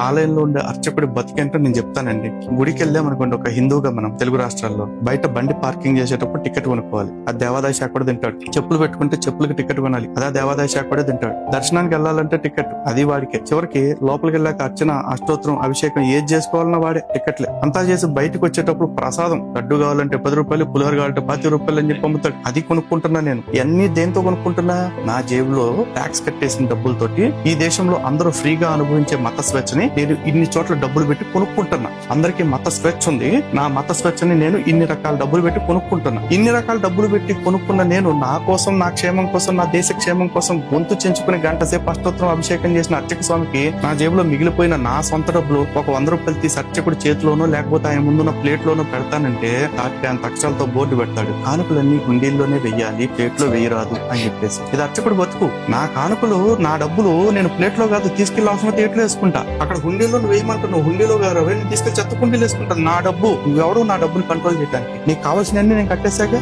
ఆలయంలో ఉండే అర్చకుడి బతికేంటో నేను చెప్తానండి. గుడికి వెళ్ళామనుకోండి, ఒక హిందూగా మనం తెలుగు రాష్ట్రాల్లో బయట బండి పార్కింగ్ చేసేటప్పుడు టికెట్ కొనుక్కోవాలి. ఆ దేవాదాయ శాఖ కూడా తింటాడు. చెప్పులు పెట్టుకుంటే చెప్పులకి టికెట్ కొనాలి, అదే దేవాదాయ శాఖ కూడా తింటాడు. దర్శనానికి వెళ్ళాలంటే టికెట్, అది వాడికే. చివరికి లోపలికి వెళ్ళాక అర్చన, అష్టోత్తరం, అభిషేకం ఏది చేసుకోవాలన్నా వాడే టికెట్లే. అంతా చేసి బయటకు వచ్చేటప్పుడు ప్రసాదం, లడ్డు కావాలంటే 10 రూపాయలు, పులిహోర కావాలంటే 20 రూపాయలు అని చెప్పి అమ్ముతాడు. అది కొనుక్కుంటున్నా నేను. ఇవన్నీ దేంతో కొనుక్కుంటున్నా? నా జేబులో ట్యాక్స్ కట్టేసిన డబ్బులతోటి ఈ దేశంలో అందరూ ఫ్రీగా అనుభవించే మత స్వేచ్ఛని నేను ఇన్ని చోట్ల డబ్బులు పెట్టి కొనుక్కుంటున్నా. అందరికీ మత స్వేచ్ఛ ఉంది, నా మత స్వేచ్ఛని నేను ఇన్ని రకాల డబ్బులు పెట్టి కొనుక్కుంటున్నా. ఇన్ని రకాల డబ్బులు పెట్టి కొనుక్కున్న నేను నా కోసం, నా క్షేమం కోసం, నా దేశ క్షేమం కోసం గొంతు చెంచుకుని గంట సేపు అష్టోత్తరం అభిషేకం చేసిన అర్చక స్వామికి నా జేబులో మిగిలిపోయిన నా సొంత డబ్బులు ఒక 100 రూపాయలు తీసి అర్చకుడి చేతిలోనో లేకపోతే ఆయన ముందున్న ప్లేట్ లోనో పెడతానంటే తాటి అంత అక్షరాలతో బోర్డు పెడతాడు, కానుకలన్నీ హుండీల్లోనే వెయ్యాలి, ప్లేట్ లో వెయ్యరాదు అని చెప్పేసి. ఇది అర్చకుడు బతుకు. నా కానుకలు, నా డబ్బులు నేను ప్లేట్ లో కాదు తీసుకెళ్లి అవసరం థియేటర్ వేసుకుంటా. అక్కడ హుండీలో వేయమంటావు, హుండీలో కాదు, నేను తీసుకెళ్లి చెత్త కుండీలు వేసుకుంటాను. నా డబ్బు, నువ్వెవరు నా డబ్బుని కంట్రోల్ చేయడానికి? నీకు కావాల్సినవన్నీ నేను కట్టేశాక